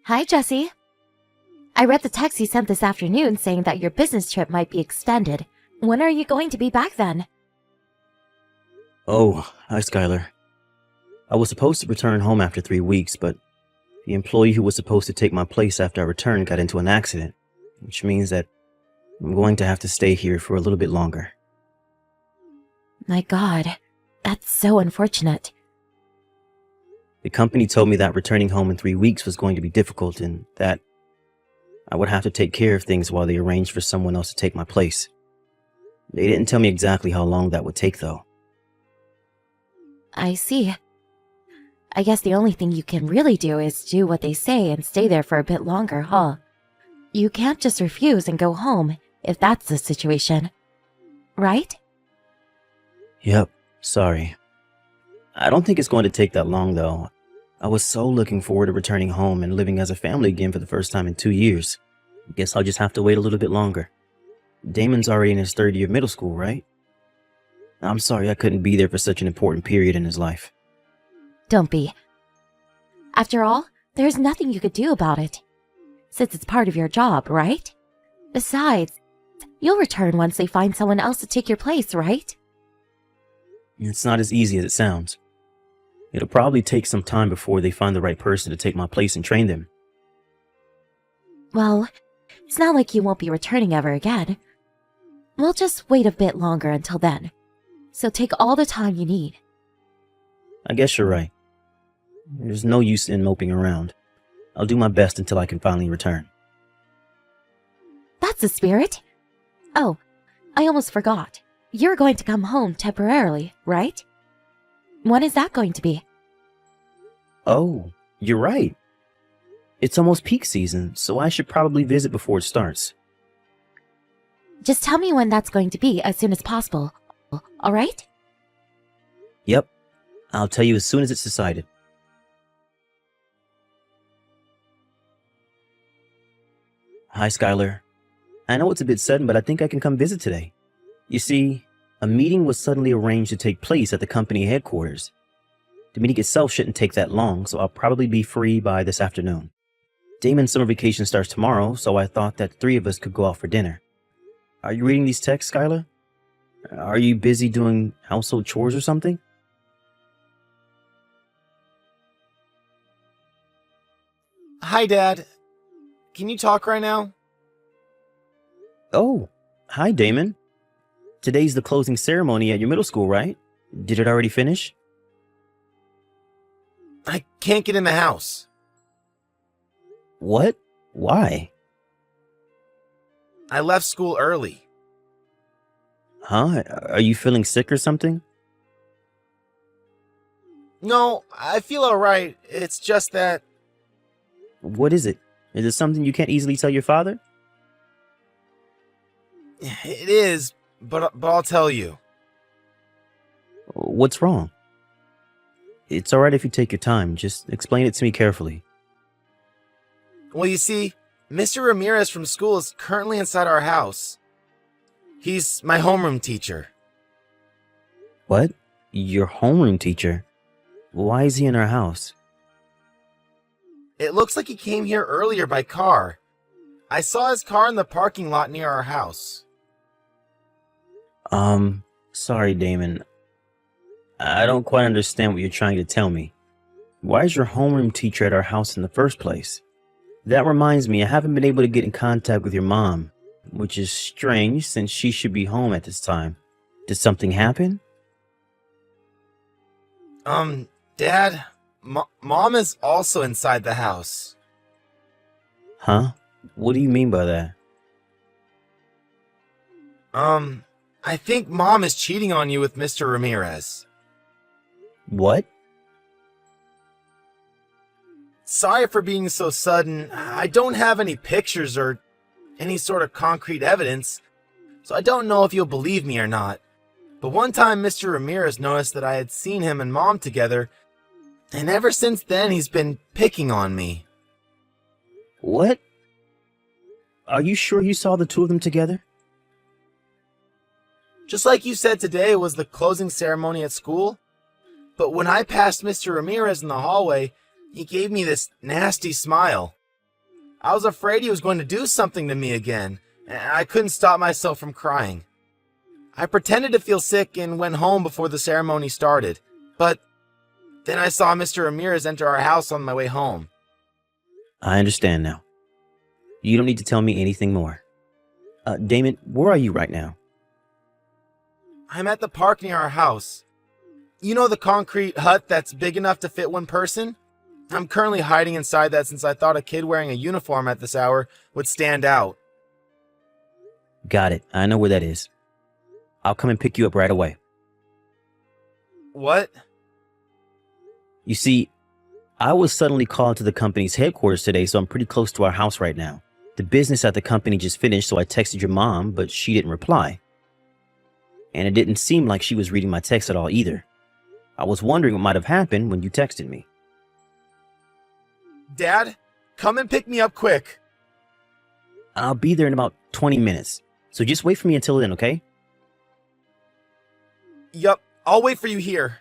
Hi, Jesse. I read the text you sent this afternoon saying that your business trip might be extended. When are you going to be back then? Oh, hi, Skylar. I was supposed to return home after 3 weeks, but the employee who was supposed to take my place after I returned got into an accident, which means that I'm going to have to stay here for a little bit longer. My God, that's so unfortunate. The company told me that returning home in 3 weeks was going to be difficult and that I would have to take care of things while they arranged for someone else to take my place. They didn't tell me exactly how long that would take, though. I see. I guess the only thing you can really do is do what they say and stay there for a bit longer, huh? You can't just refuse and go home if that's the situation. Right? Yep, sorry. I don't think it's going to take that long, though. I was so looking forward to returning home and living as a family again for the first time in 2 years. Guess I'll just have to wait a little bit longer. Damon's already in his 3rd year of middle school, right? I'm sorry I couldn't be there for such an important period in his life. Don't be. After all, there's nothing you could do about it, since it's part of your job, right? Besides, you'll return once they find someone else to take your place, right? It's not as easy as it sounds. It'll probably take some time before they find the right person to take my place and train them. Well, it's not like you won't be returning ever again. We'll just wait a bit longer until then. So take all the time you need. I guess you're right. There's no use in moping around. I'll do my best until I can finally return. That's the spirit. Oh, I almost forgot. You're going to come home temporarily, right? When is that going to be? Oh, you're right. It's almost peak season, so I should probably visit before it starts. Just tell me when that's going to be as soon as possible, all right? Yep, I'll tell you as soon as it's decided. Hi, Skylar. I know it's a bit sudden, but I think I can come visit today. You see, a meeting was suddenly arranged to take place at the company headquarters. The meeting itself shouldn't take that long, so I'll probably be free by this afternoon. Damon's summer vacation starts tomorrow, so I thought that the 3 of us could go out for dinner. Are you reading these texts, Skylar? Are you busy doing household chores or something? Hi, Dad. Can you talk right now? Oh, hi, Damon. Today's the closing ceremony at your middle school, right? Did it already finish? I can't get in the house. What? Why? I left school early. Huh? Are you feeling sick or something? No, I feel alright. It's just that... What is it? Is it something you can't easily tell your father? It is, but I'll tell you. What's wrong? It's alright if you take your time. Just explain it to me carefully. Well, you see, Mr. Ramirez from school is currently inside our house. He's my homeroom teacher. What? Your homeroom teacher? Why is he in our house? It looks like he came here earlier by car. I saw his car in the parking lot near our house. Sorry, Damon. I don't quite understand what you're trying to tell me. Why is your homeroom teacher at our house in the first place? That reminds me, I haven't been able to get in contact with your mom, which is strange since she should be home at this time. Did something happen? Dad, Mom is also inside the house. Huh? What do you mean by that? I think Mom is cheating on you with Mr. Ramirez. What? Sorry for being so sudden. I don't have any pictures or any sort of concrete evidence, so I don't know if you'll believe me or not. But one time Mr. Ramirez noticed that I had seen him and Mom together, and ever since then he's been picking on me. What? Are you sure you saw the 2 of them together? Just like you said today was the closing ceremony at school. But when I passed Mr. Ramirez in the hallway, he gave me this nasty smile. I was afraid he was going to do something to me again, and I couldn't stop myself from crying. I pretended to feel sick and went home before the ceremony started, but then I saw Mr. Ramirez enter our house on my way home. I understand now. You don't need to tell me anything more. Damon, where are you right now? I'm at the park near our house. You know the concrete hut that's big enough to fit one person? I'm currently hiding inside that since I thought a kid wearing a uniform at this hour would stand out. Got it. I know where that is. I'll come and pick you up right away. What? You see, I was suddenly called to the company's headquarters today, so I'm pretty close to our house right now. The business at the company just finished, so I texted your mom, but she didn't reply. And it didn't seem like she was reading my text at all either. I was wondering what might have happened when you texted me. Dad, come and pick me up quick. I'll be there in about 20 minutes, so just wait for me until then, okay? Yup, I'll wait for you here.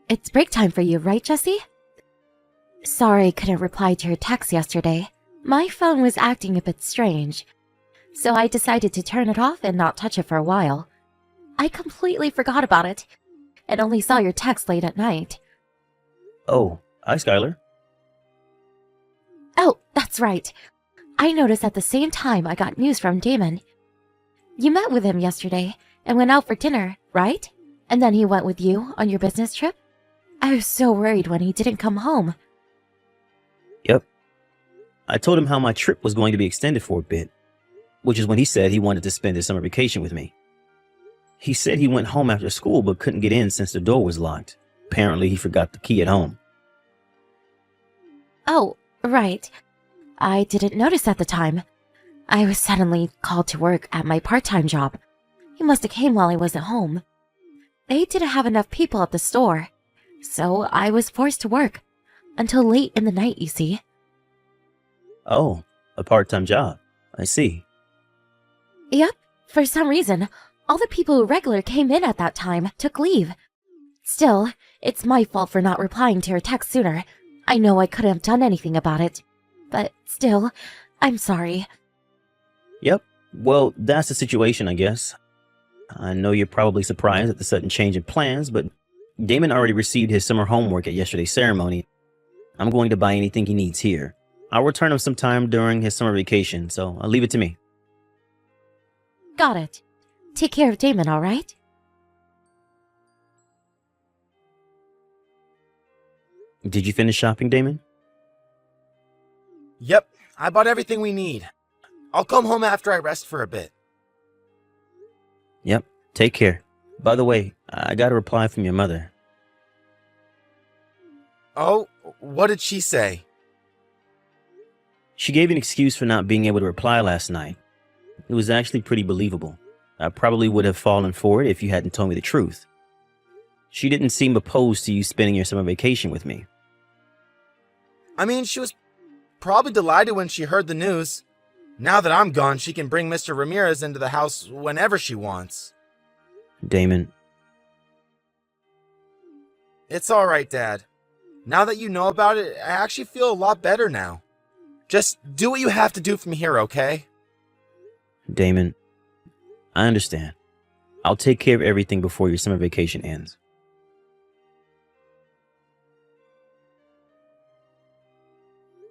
It's break time for you, right, Jesse? Sorry I couldn't reply to your text yesterday. My phone was acting a bit strange, so I decided to turn it off and not touch it for a while. I completely forgot about it, and only saw your text late at night. Oh, hi, Skylar. Oh, that's right. I noticed at the same time I got news from Damon. You met with him yesterday and went out for dinner, right? And then he went with you on your business trip? I was so worried when he didn't come home. Yep. I told him how my trip was going to be extended for a bit, which is when he said he wanted to spend his summer vacation with me. He said he went home after school but couldn't get in since the door was locked. Apparently he forgot the key at home. Oh, right. I didn't notice at the time. I was suddenly called to work at my part-time job. He must have came while I wasn't home. They didn't have enough people at the store, so I was forced to work. Until late in the night, you see. Oh, a part-time job. I see. Yep, for some reason, all the people who regular came in at that time took leave. Still, it's my fault for not replying to your text sooner. I know I couldn't have done anything about it. But still, I'm sorry. Yep. Well, that's the situation, I guess. I know you're probably surprised at the sudden change in plans, but Damon already received his summer homework at yesterday's ceremony. I'm going to buy anything he needs here. I'll return him sometime during his summer vacation, so I'll leave it to me. Got it. Take care of Damon, all right? Did you finish shopping, Damon? Yep, I bought everything we need. I'll come home after I rest for a bit. Yep. Take care. By the way, I got a reply from your mother. Oh, what did she say? She gave an excuse for not being able to reply last night. It was actually pretty believable. I probably would have fallen for it if you hadn't told me the truth. She didn't seem opposed to you spending your summer vacation with me. I mean, she was probably delighted when she heard the news. Now that I'm gone, she can bring Mr. Ramirez into the house whenever she wants. Damon. It's alright, Dad. Now that you know about it, I actually feel a lot better now. Just do what you have to do from here, okay? Damon, I understand. I'll take care of everything before your summer vacation ends.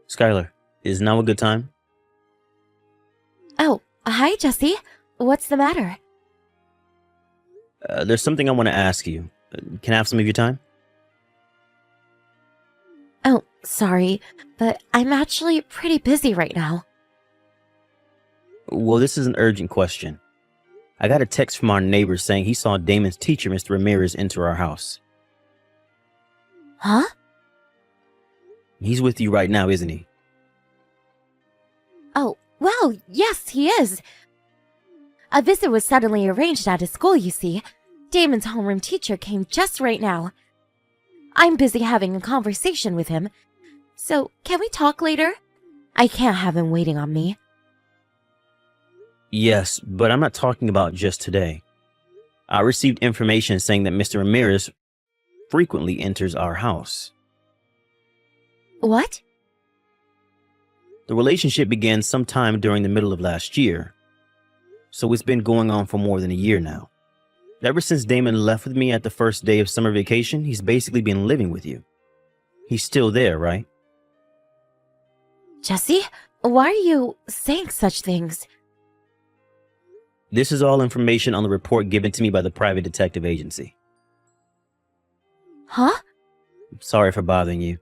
Skylar, is now a good time? Oh, hi, Jesse. What's the matter? There's something I want to ask you. Can I have some of your time? Oh, sorry, but I'm actually pretty busy right now. Well, this is an urgent question. I got a text from our neighbor saying he saw Damon's teacher, Mr. Ramirez, enter our house. Huh? He's with you right now, isn't he? Oh, well, yes, he is. A visit was suddenly arranged at his school, you see. Damon's homeroom teacher came just right now. I'm busy having a conversation with him. So, can we talk later? I can't have him waiting on me. Yes, but I'm not talking about just today. I received information saying that Mr. Ramirez... frequently enters our house. What? The relationship began sometime during the middle of last year, so it's been going on for more than a year now. Ever since Damon left with me at the first day of summer vacation, he's basically been living with you. He's still there, right? Jesse, why are you saying such things? This is all information on the report given to me by the private detective agency. Huh? I'm sorry for bothering you.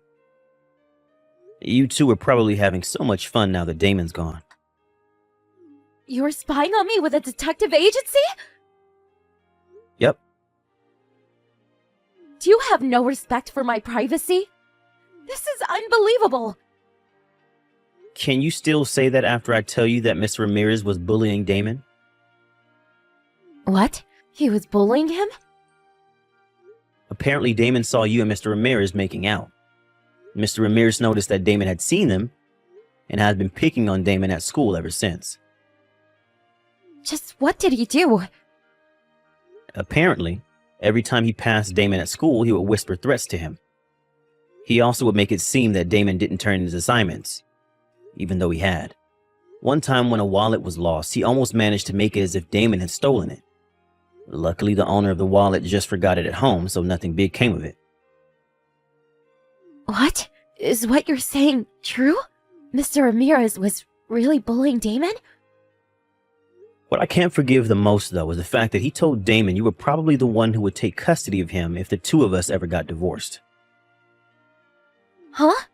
You two are probably having so much fun now that Damon's gone. You're spying on me with a detective agency? Yep. Do you have no respect for my privacy? This is unbelievable. Can you still say that after I tell you that Mr. Ramirez was bullying Damon? What? He was bullying him? Apparently Damon saw you and Mr. Ramirez making out. Mr. Ramirez noticed that Damon had seen them and has been picking on Damon at school ever since. Just what did he do? Apparently, every time he passed Damon at school, he would whisper threats to him. He also would make it seem that Damon didn't turn in his assignments, even though he had. One time when a wallet was lost, he almost managed to make it as if Damon had stolen it. Luckily, the owner of the wallet just forgot it at home, so nothing big came of it. What? Is what you're saying true? Mr. Ramirez was really bullying Damon? What I can't forgive the most, though, is the fact that he told Damon you were probably the one who would take custody of him if the two of us ever got divorced. Huh?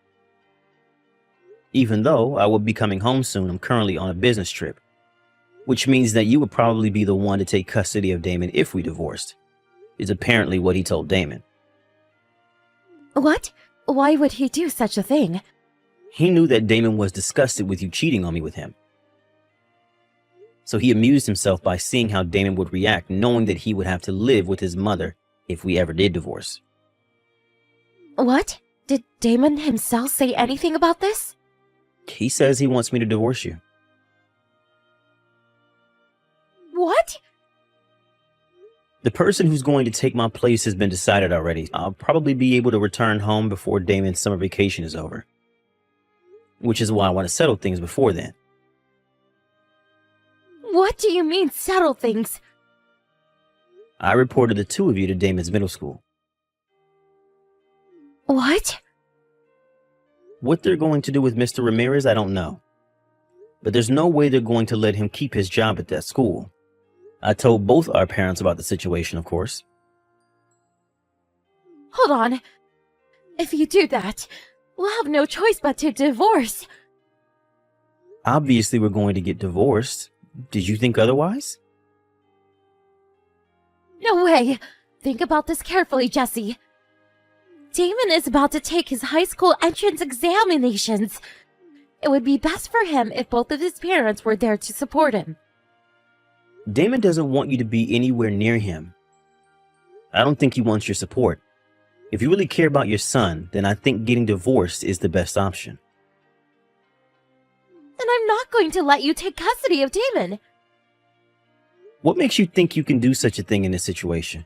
Even though I will be coming home soon, I'm currently on a business trip, which means that you would probably be the one to take custody of Damon if we divorced, is apparently what he told Damon. What? Why would he do such a thing? He knew that Damon was disgusted with you cheating on me with him. So he amused himself by seeing how Damon would react, knowing that he would have to live with his mother if we ever did divorce. What? Did Damon himself say anything about this? He says he wants me to divorce you. What? The person who's going to take my place has been decided already. I'll probably be able to return home before Damon's summer vacation is over, which is why I want to settle things before then. What do you mean, settle things? I reported the two of you to Damon's middle school. What? What they're going to do with Mr. Ramirez, I don't know. But there's no way they're going to let him keep his job at that school. I told both our parents about the situation, of course. Hold on. If you do that, we'll have no choice but to divorce. Obviously, we're going to get divorced. Did you think otherwise? No way. Think about this carefully, Jesse. Damon is about to take his high school entrance examinations. It would be best for him if both of his parents were there to support him. Damon doesn't want you to be anywhere near him. I don't think he wants your support. If you really care about your son, then I think getting divorced is the best option. Then I'm not going to let you take custody of Damon. What makes you think you can do such a thing in this situation?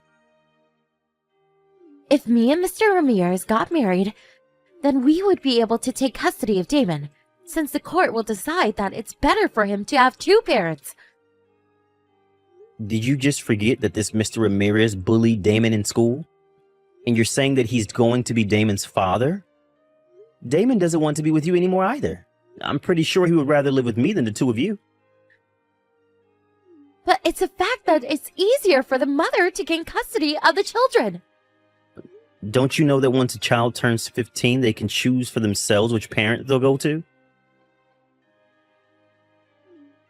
If me and Mr. Ramirez got married, then we would be able to take custody of Damon, since the court will decide that it's better for him to have two parents. Did you just forget that this Mr. Ramirez bullied Damon in school? And you're saying that he's going to be Damon's father? Damon doesn't want to be with you anymore either. I'm pretty sure he would rather live with me than the two of you. But it's a fact that it's easier for the mother to gain custody of the children. Don't you know that once a child turns 15, they can choose for themselves which parent they'll go to?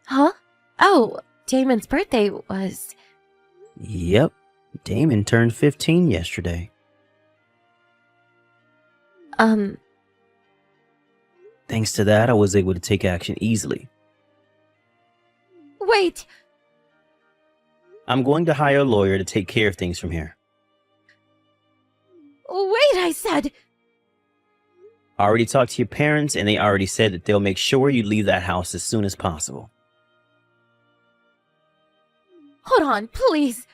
Huh? Oh, Damon's birthday was... Yep. Damon turned 15 yesterday. Thanks to that, I was able to take action easily. Wait! I'm going to hire a lawyer to take care of things from here. Wait, I said! I already talked to your parents, and they already said that they'll make sure you leave that house as soon as possible. Hold on, please.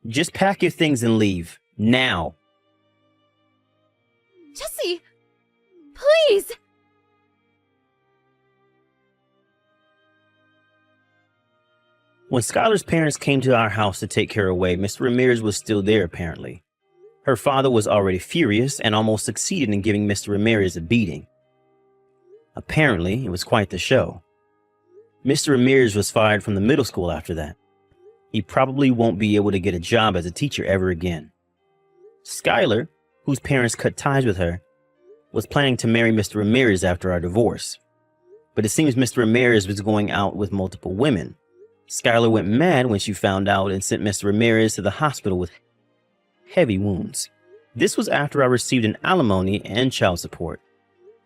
Just pack your things and leave. Now. Jesse! Please! When Skylar's parents came to our house to take her away, Mr. Ramirez was still there apparently. Her father was already furious and almost succeeded in giving Mr. Ramirez a beating. Apparently, it was quite the show. Mr. Ramirez was fired from the middle school after that. He probably won't be able to get a job as a teacher ever again. Skylar, whose parents cut ties with her, was planning to marry Mr. Ramirez after our divorce. But it seems Mr. Ramirez was going out with multiple women. Skylar went mad when she found out and sent Mr. Ramirez to the hospital with heavy wounds. This was after I received an alimony and child support.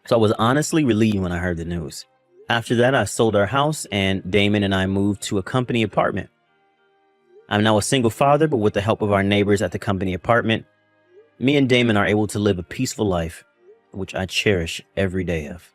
So I was honestly relieved when I heard the news. After that, I sold our house and Damon and I moved to a company apartment. I'm now a single father, but with the help of our neighbors at the company apartment, me and Damon are able to live a peaceful life, which I cherish every day of.